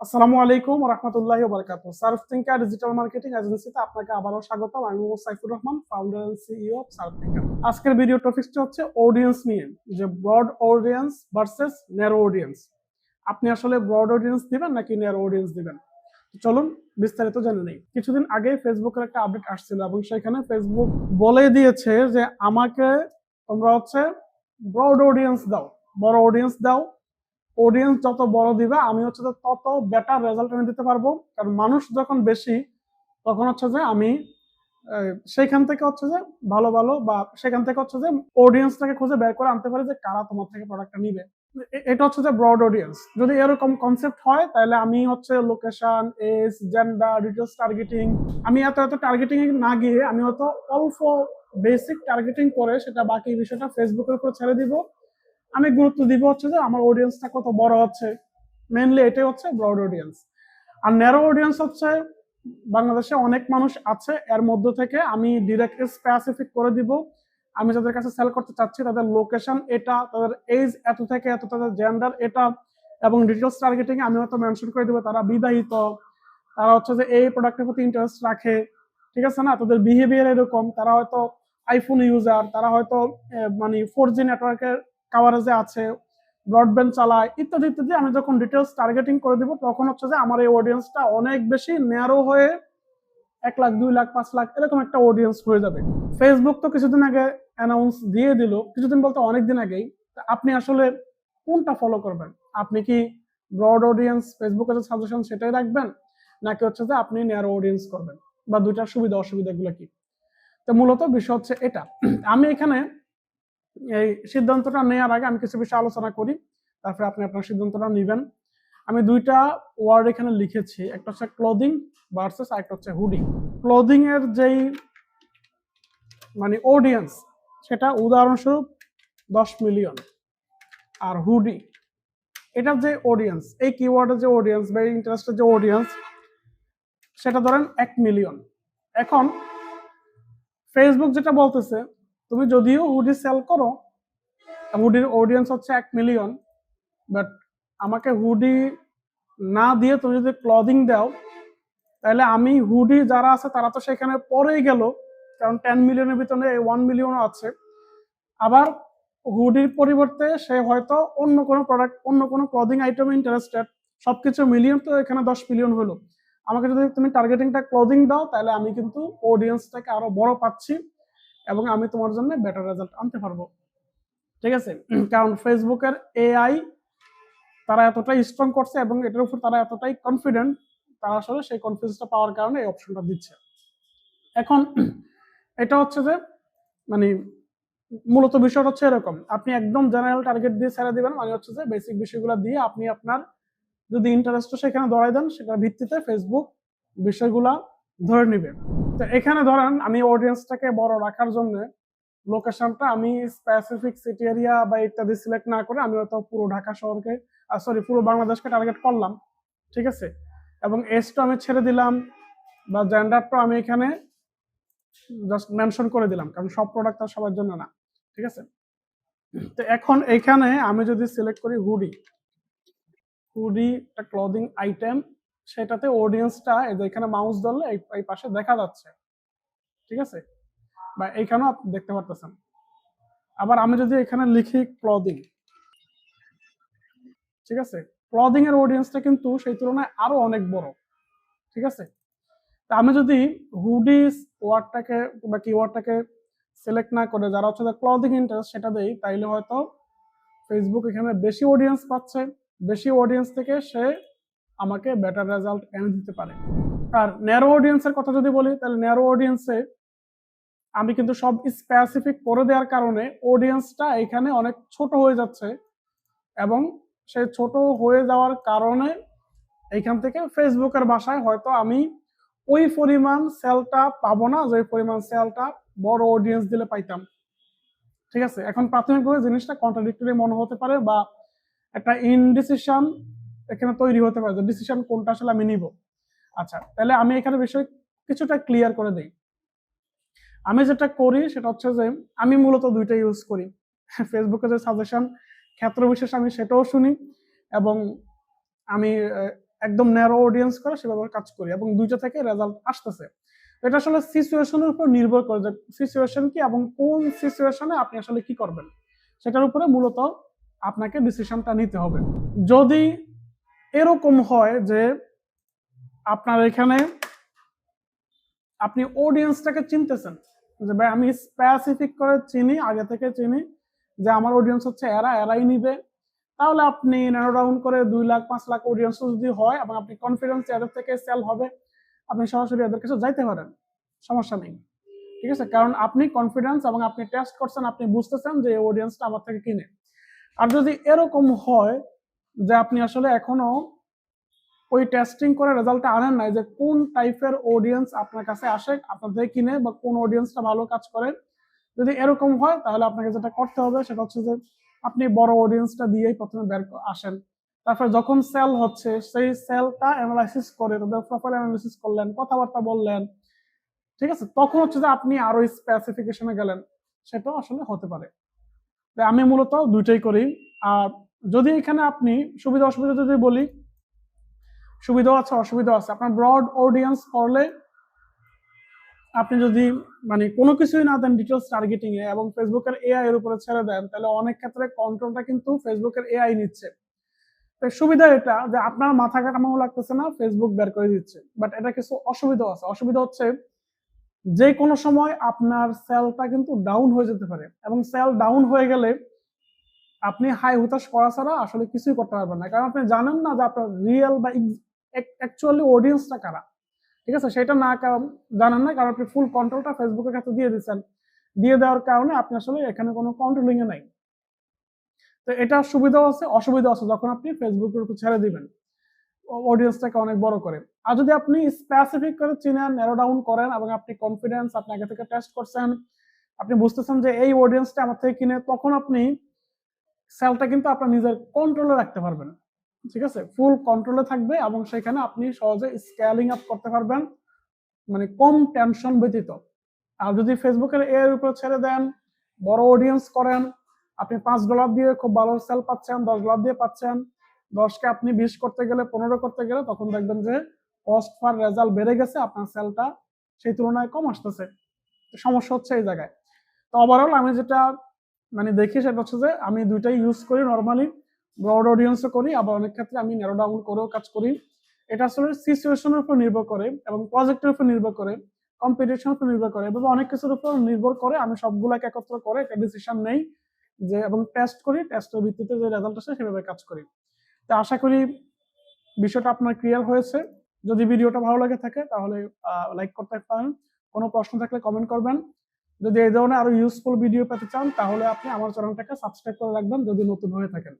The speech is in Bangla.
আসসালামু আলাইকুম ওয়া রাহমাতুল্লাহি ওয়া বারাকাতুহু। সার্ফ থিঙ্কার ডিজিটাল মার্কেটিং এজেন্সিতে আপনাকে আবারও স্বাগতম। আমি Mohammad Saifur Rahman, founder and CEO of Surf Thinker. আজকের ভিডিও টপিকটা হচ্ছে অডিয়েন্স নিয়ে, যে broad audience versus narrow audience. আপনি আসলে ব্রড অডিয়েন্স দিবেন নাকি ন্যারো অডিয়েন্স দিবেন? চলুন বিস্তারিত জেনে নেই। কিছুদিন আগে ফেসবুকের একটা আপডেট আসছিল এবং সেখানে ফেসবুক বলে দিয়েছে যে আমাকে তোমরা হচ্ছে ব্রড অডিয়েন্স দাও, বড় অডিয়েন্স দাও। অডিয়েন্স যত বড় দিবে আমি হচ্ছে যে তত বেটার রেজাল্ট এনে দিতে পারবো। কারণ মানুষ যখন বেশি তখন হচ্ছে যে আমি সেইখান থেকে হচ্ছে যে ভালো ভালো বা সেখান থেকে হচ্ছে যে অডিয়েন্সটাকে খুঁজে বের করে আনতে পারি যে কারা তোমার থেকে প্রোডাক্টটা নিবে। এটা হচ্ছে যে ব্রড অডিয়েন্স। যদি এরকম কনসেপ্ট হয় তাহলে আমি হচ্ছে location, age, gender, details targeting, আমি এত টার্গেটিং না গিয়ে আমি হয়তো অল্প বেসিক টার্গেটিং করে সেটা বাকি বিষয়টা ফেসবুকের উপর ছেড়ে দিব। আমি গুরুত্ব দিব হচ্ছে যে আমার অডিয়েন্সটা কত বড় হচ্ছে, মেইনলি এটাই হচ্ছে ব্রড অডিয়েন্স। আর ন্যারো অডিয়েন্স হচ্ছে বাংলাদেশে অনেক মানুষ আছে, এর মধ্য থেকে আমি ডিরেক্ট স্পেসিফিক করে দিব আমি যাদের কাছে সেল করতে চাচ্ছি তাদের লোকেশন এটা, তাদের এজ এত থেকে এত, তাদের জেন্ডার এটা, এবং ডিটেলস টার্গেটিং আমি হয়তো মেনশন করে দিব তারা বিবাহিত, তারা হচ্ছে যে এই প্রোডাক্টের প্রতি ইন্টারেস্ট রাখে, ঠিক আছে না, তাদের বিহেভিয়ার এরকম, তারা হয়তো আইফোন ইউজার, তারা হয়তো মানে 4G নেটওয়ার্কের কাভারেজে আছে, ব্রডব্যান্ড চালায়, ইত্যাদি ইত্যাদি। আমি যখন ডিটেলস টার্গেটিং করে দিব তখন হচ্ছে যে আমার এই অডিয়েন্সটা অনেক বেশি ন্যারো হয়ে 1 লাখ, 2 লাখ, 5 লাখ এরকম একটা অডিয়েন্স হয়ে যাবে। ফেসবুক তো কিছুদিন আগে অ্যানাউন্স দিয়ে দিল, কিছুদিন বলতে অনেকদিন আগেই। আপনি আসলে কোনটা ফলো করবেন? আপনি কি ব্রড অডিয়েন্স ফেসবুকের যে সাজেশন সেটাই রাখবেন, নাকি হচ্ছে যে আপনি ন্যারো অডিয়েন্স করবেন, বা দুইটার সুবিধা অসুবিধাগুলো কি? তো মূলত বিষয় হচ্ছে এটা। আমি এখানে এই সিদ্ধান্তটা নেওয়ার আগে আমি কিছু বিষয় আলোচনা করি, তারপরে আপনি আপনার সিদ্ধান্তটা নেবেন। আমি দুইটা ওয়ার্ড এখানে লিখেছি, একটা হচ্ছে ক্লোদিং ভার্সেস আরেকটা হচ্ছে হুডি। ক্লোদিং এর যেই মানে অডিয়েন্স সেটা উদাহরণস্বরূপ 10 মিলিয়ন, আর হুডি এটার যে অডিয়েন্স, এই কিওয়ার্ডের যে অডিয়েন্স বা ইন্টারেস্টের যে অডিয়েন্স সেটা ধরেন 1 মিলিয়ন। এখন ফেসবুক যেটা বলতেছে, তুমি যদিও হুডি সেল করো, হুডির অডিয়েন্স হচ্ছে 1 মিলিয়ন, বাট আমাকে হুডি না দিয়ে তুমি যদি ক্লদিং দাও তাহলে আমি হুডি যারা আছে তারা তো সেখানে পরেই গেল, কারণ 10 মিলিয়নের ভিতরে 1 মিলিয়ন আছে। আবার হুডির পরিবর্তে সে হয়তো অন্য কোনো প্রোডাক্ট, অন্য কোনো ক্লদিং আইটেমে ইন্টারেস্টেড, সবকিছু মিলিয়ন তো এখানে 10 মিলিয়ন হলো। আমাকে যদি তুমি টার্গেটিংটা ক্লদিং দাও তাহলে আমি কিন্তু অডিয়েন্সটাকে আরো বড় পাচ্ছি এবং আমি তোমার জন্য বেটার রেজাল্ট আনতে পারবো, ঠিক আছে? কারণ ফেসবুকের এআই তারা এতটাই স্ট্রং করছে এবং এটার উপর তারা এতটাই কনফিডেন্ট, তারা আসলে সেই কনফিডেন্সটা পাওয়ার কারণে এই অপশনটা দিচ্ছে। এখন এটা হচ্ছে যে মানে মূলত বিষয়টা হচ্ছে এরকম, আপনি একদম জেনারেল টার্গেট দিয়ে ছেড়ে দিবেন, মানে হচ্ছে যে বেসিক বিষয়গুলো দিয়ে আপনি আপনার যদি ইন্টারেস্ট সেখানে ধরাই দেন, সেটার ভিত্তিতে ফেসবুক বিষয়গুলা ধরে নিবে। তো এখানে ধরেন আমি অডিয়েন্সটাকে বড় রাখার জন্য লোকেশনটা আমি স্পেসিফিক সিটি এরিয়া বা ইত্যাদি সিলেক্ট না করে আমি হয়তো পুরো ঢাকা শহরকে, সরি পুরো বাংলাদেশকে টার্গেট করলাম, ঠিক আছে? এবং এজটা আমি ছেড়ে দিলাম, বা জেন্ডারটা আমি এখানে জাস্ট মেনশন করে দিলাম, কারণ সব প্রোডাক্ট আর সবার জন্য না, ঠিক আছে? তো এখন এখানে আমি যদি সিলেক্ট করি হুডি, হুডি একটা ক্লদিং আইটেম, সেটাতে অডিয়েন্সটা এই যে এখানে মাউস ধরলে এই পাশে দেখা যাচ্ছে, ঠিক আছে? বা এইখানেও আপনি দেখতে পারতেছেন। আবার আমি যদি এখানে লিখি ক্লদিং, ঠিক আছে, ক্লদিং এর অডিয়েন্সটা কিন্তু সেই তুলনায় আরো অনেক বড়, ঠিক আছে? তা আমি যদি হুডিস ওয়ার্ডটাকে বা কিওয়ার্ডটাকে সিলেক্ট না করে যারা হচ্ছে ক্লদিং ইন্টারেস্ট সেটা দেই, তাইলে হয়তো ফেসবুক এখানে বেশি অডিয়েন্স পাচ্ছে, বেশি অডিয়েন্স থেকে সে আমাকে বেটার রেজাল্ট এনে দিতে পারে। আর ন্যারো অডিয়েন্সের কথা যদি বলি, তাহলে ন্যারো অডিয়েন্সে আমি কিন্তু সব স্পেসিফিক করে দেওয়ার কারণে অডিয়েন্সটা এখানে অনেক ছোট হয়ে যাচ্ছে, এবং সে ছোট হয়ে যাওয়ার কারণে এইখান থেকে ফেসবুকের ভাষায় হয়তো আমি ওই পরিমাণ সেলটা পাবো না যে পরিমাণ সেলটা বড় অডিয়েন্স দিলে পাইতাম, ঠিক আছে? এখন প্রাথমিকভাবে জিনিসটা কন্ট্রাডিক্টরি মনে হতে পারে, বা একটা ইনডিসিশন এখানে তৈরি হতে পারে যে ডিসিশন কোনটা আসলে আমি নিব। আচ্ছা, তাহলে আমি এখানে বিষয় কিছুটা ক্লিয়ার করে দেই। আমি যেটা করি সেটা হচ্ছে যে আমি মূলত দুইটা ইউজ করি। ফেসবুকে যে সাজেশন ক্ষেত্র বিশেষ আমি সেটাও শুনি, এবং আমি একদম ন্যারো অডিয়েন্স করে সেভাবে কাজ করি এবং দুইটা থেকে রেজাল্ট আসতেছে। এটা আসলে সিচুয়েশনের উপর নির্ভর করে যে সিচুয়েশন কি এবং কোন সিচুয়েশনে আপনি আসলে কি করবেন সেটার উপরে মূলত আপনাকে ডিসিশনটা নিতে হবে। যদি এরকম হয় যে আপনার এখানে আপনি অডিয়েন্সটাকে চিনতেছেন যে ভাই আমি স্পেসিফিক করে চিনি, আগে থেকে চিনি যে আমার অডিয়েন্স হচ্ছে এরাই নিবে, তাহলে আপনি ন্যারো ডাউন করে 2 লাখ 5 লাখ অডিয়েন্স যদি হয় এবং আপনি কনফিডেন্স এদের থেকে সেল হবে, আপনি সরাসরি এদের কাছে যাইতে পারেন, সমস্যা নেই। ঠিক আছে, কারণ আপনি কনফিডেন্স এবং আপনি টেস্ট করছেন, আপনি বুঝতেছেন যে এই অডিয়েন্সটা আমার থেকে কিনে। আর যদি এরকম হয় যে আপনি আসলে এখনো ওই টেস্টিং করে রেজাল্টটা আনেন নাই যে কোন টাইপের অডিয়েন্স আপনার কাছে আসে আপনাদের কিনে বা কোন অডিয়েন্সটা ভালো কাজ করে, যদি এরকম হয় তাহলে আপনাকে যেটা করতে হবে সেটা হচ্ছে যে আপনি বড় অডিয়েন্সটা দিয়েই প্রথমে বের আসেন। তারপর যখন সেল হচ্ছে সেই সেলটা অ্যানালাইসিস করে তাদের প্রোফাইল অ্যানালাইসিস করলেন, কথাবার্তা বললেন, ঠিক আছে, তখন হচ্ছে যে আপনি আরো স্পেসিফিকেশনে গেলেন, সেটাও আসলে হতে পারে। তাই আমি মূলত দুইটাই করি। আর যদি এখানে আপনি সুবিধা অসুবিধা যদি বলি, সুবিধাও আছে অসুবিধাও আছে। আপনার ব্রড অডিয়েন্স করলে আপনি যদি মানে কোনো কিছুই না দেন ডিটেলস টার্গেটিং এ এবং ফেসবুকের এআই এর উপরে ছেড়ে দেন, তাহলে অনেক ক্ষেত্রে কন্ট্রোলটা কিন্তু ফেসবুকের এআই নিচ্ছে। তো সুবিধা এটা যে আপনার মাথা কাটানো লাগতেছে না, ফেসবুক বের করে দিচ্ছে। বাট এটা কিছু অসুবিধা আছে। অসুবিধা হচ্ছে যে কোনো সময় আপনার সেলটা কিন্তু ডাউন হয়ে যেতে পারে এবং সেল ডাউন হয়ে গেলে আপনি হাই হুতাশ করা ছাড়া আসলে কিছুই করতে পারবেন না, কারণ আপনি জানেন না যে আপনার রিয়েল বা অ্যাকচুয়ালি অডিয়েন্সটা কারা। ঠিক আছে, সেটা না জানেন না, কারণ আপনি ফুল কন্ট্রোলটা ফেসবুকের কাছে দিয়ে দিচ্ছেন। দিয়ে দেওয়ার কারণে আপনি আসলে এখানে কোনো কন্ট্রোলিং এ নাই। তো এটা সুবিধাও আছে অসুবিধাও আছে যখন আপনি ফেসবুকের উপর ছেড়ে দিবেন অডিয়েন্সটাকে অনেক বড় করে। আর যদি আপনি স্পেসিফিক করে চিনেন, ন্যারো ডাউন করেন এবং আপনি কনফিডেন্স, আপনি আগে থেকে টেস্ট করছেন, আপনি বুঝতেছেন যে এই অডিয়েন্সটা আমার থেকে কিনে, তখন আপনি সেলটা কিন্তু আপনার নিজের কন্ট্রোলে রাখতে পারবেন। ঠিক আছে, ফুল কন্ট্রোলে থাকবে এবং সেখানে আপনি সহজে স্কেলিং আপ করতে পারবেন, মানে কম টেনশন ব্যতীত। আর যদি ফেসবুকের এর উপর ছেড়ে দেন, বড় অডিয়েন্স করেন, আপনি $5 দিয়ে খুব ভালো সেল পাচ্ছেন, $10 দিয়ে পাচ্ছেন, 10কে আপনি 20 করতে গেলে 15 করতে গেলে তখন দেখবেন যে কস্ট পার রেজাল্ট বেড়ে গেছে, আপনার সেলটা সেই তুলনায় কম আসতেছে। সমস্যা হচ্ছে এই জায়গায়। তো ওভারঅল আমি যেটা মানে দেখি সেটা হচ্ছে যে আমি দুইটাই ইউজ করি নর্মালি, ব্রড অডিয়েন্সও করি, আবার অনেক ক্ষেত্রে আমি ন্যারো ডাউন করেও কাজ করি। এটা আসলে সিচুয়েশনের উপর নির্ভর করে এবং প্রজেক্টের উপর নির্ভর করে, কম্পিটিশনের উপর নির্ভর করে, এভাবে অনেক কিছুর উপর নির্ভর করে আমি সবগুলাকে একত্র করে একটা ডিসিশন নেই যে এবং টেস্ট করি, টেস্টের ভিত্তিতে যে রেজাল্ট আসে সেভাবে কাজ করি। তো আশা করি বিষয়টা আপনার ক্লিয়ার হয়েছে। যদি ভিডিওটা ভালো লাগে থাকে তাহলে লাইক করতে পারেন, কোনো প্রশ্ন থাকলে কমেন্ট করবেন। যদি এই ধরনের আরো ইউজফুল ভিডিও পেতে চান তাহলে আপনি আমার চ্যানেলটাকে সাবস্ক্রাইব করে রাখবেন যদি নতুন হয়ে থাকেন।